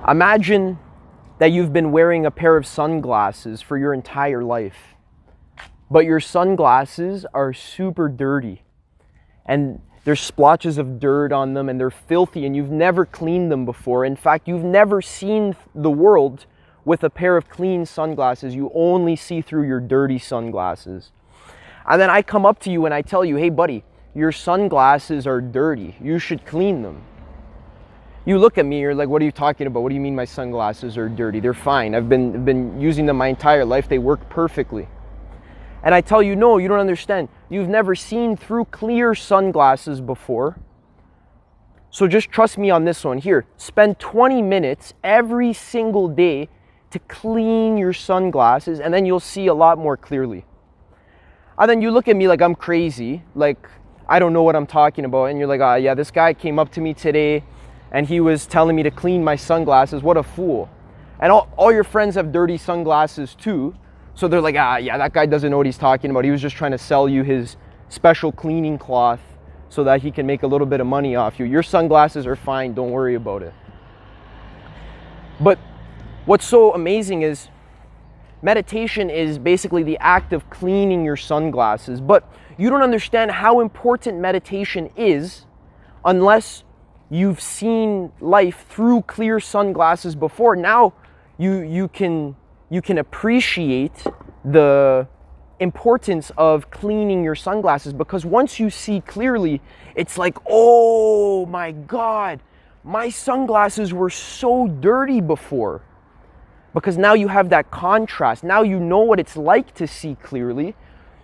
Imagine that you've been wearing a pair of sunglasses for your entire life, but your sunglasses are super dirty and there's splotches of dirt on them and they're filthy and you've never cleaned them before. In fact, you've never seen the world with a pair of clean sunglasses. You only see through your dirty sunglasses. And then I come up to you and I tell you, hey buddy, your sunglasses are dirty. You should clean them. You look at me, you're like, what are you talking about? What do you mean my sunglasses are dirty? They're fine. I've been using them my entire life. They work perfectly. And I tell you, no, you don't understand. You've never seen through clear sunglasses before. So just trust me on this one. Here, spend 20 minutes every single day to clean your sunglasses, and then you'll see a lot more clearly. And then you look at me like I'm crazy, like I don't know what I'm talking about. And you're like, yeah, this guy came up to me today and he was telling me to clean my sunglasses. What a fool. And all your friends have dirty sunglasses too. So they're like, yeah, that guy doesn't know what he's talking about. He was just trying to sell you his special cleaning cloth so that he can make a little bit of money off you. Your sunglasses are fine. Don't worry about it. But what's so amazing is meditation is basically the act of cleaning your sunglasses. But you don't understand how important meditation is unless you've seen life through clear sunglasses before. Now you can appreciate the importance of cleaning your sunglasses, because once you see clearly, it's like, oh my God, my sunglasses were so dirty before. Because now you have that contrast. Now you know what it's like to see clearly.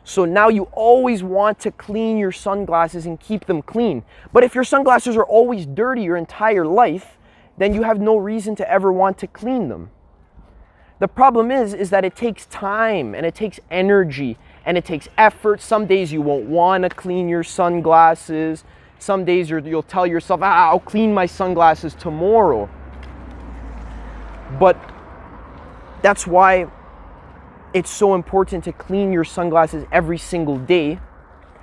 So now you always want to clean your sunglasses and keep them clean. But if your sunglasses are always dirty your entire life, then you have no reason to ever want to clean them. The problem is that it takes time and it takes energy and it takes effort. Some days you won't want to clean your sunglasses. Some days you'll tell yourself, I'll clean my sunglasses tomorrow. But that's why it's so important to clean your sunglasses every single day.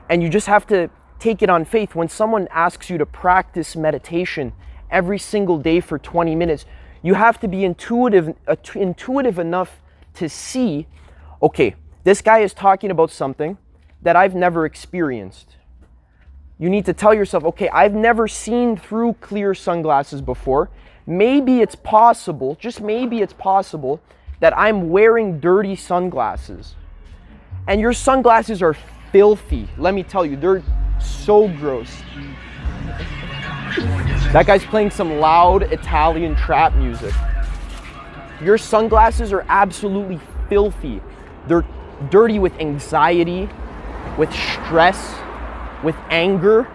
And you just have to take it on faith. When someone asks you to practice meditation every single day for 20 minutes, you have to be intuitive enough to see, okay, this guy is talking about something that I've never experienced. You need to tell yourself, okay, I've never seen through clear sunglasses before. Maybe it's possible, just maybe it's possible, that I'm wearing dirty sunglasses. And your sunglasses are filthy. Let me tell you, they're so gross. That guy's playing some loud Italian trap music. Your sunglasses are absolutely filthy. They're dirty with anxiety, with stress, with anger,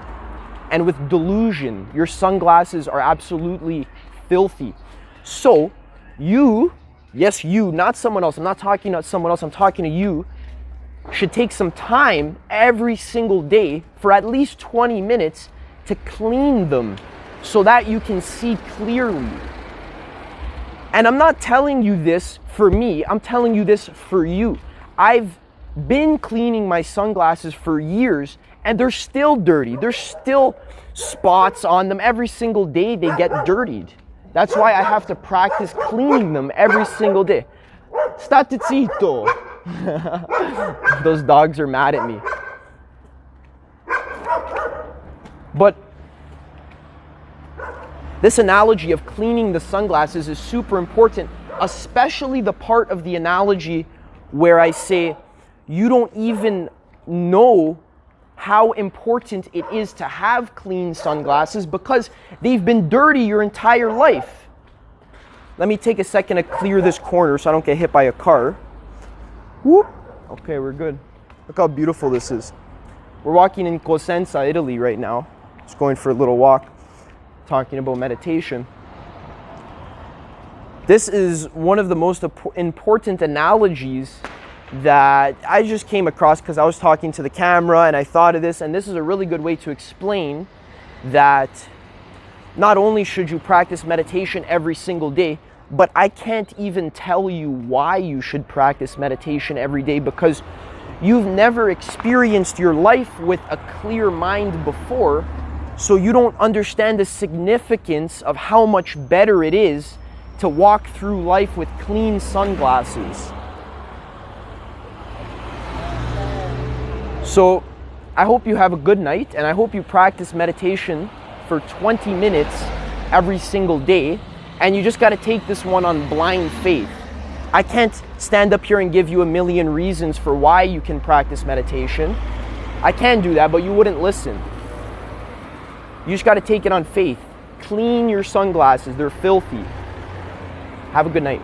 and with delusion. Your sunglasses are absolutely filthy. So you, yes, you, not someone else. I'm not talking about someone else. I'm talking to you. Should take some time every single day for at least 20 minutes to clean them so that you can see clearly. And I'm not telling you this for me. I'm telling you this for you. I've been cleaning my sunglasses for years and they're still dirty. There's still spots on them. Every single day they get dirtied. That's why I have to practice cleaning them every single day. State zitto. Those dogs are mad at me. But this analogy of cleaning the sunglasses is super important, especially the part of the analogy where I say you don't even know how important it is to have clean sunglasses because they've been dirty your entire life. Let me take a second to clear this corner so I don't get hit by a car. Whoop. Okay, we're good. Look how beautiful this is. We're walking in Cosenza, Italy right now. Just going for a little walk, talking about meditation. This is one of the most important analogies that I just came across because I was talking to the camera and I thought of this, and this is a really good way to explain that not only should you practice meditation every single day, but I can't even tell you why you should practice meditation every day because you've never experienced your life with a clear mind before, so you don't understand the significance of how much better it is to walk through life with clean sunglasses. So I hope you have a good night, and I hope you practice meditation for 20 minutes every single day, and you just got to take this one on blind faith. I can't stand up here and give you a million reasons for why you can practice meditation. I can do that, but you wouldn't listen. You just got to take it on faith. Clean your sunglasses, they're filthy. Have a good night.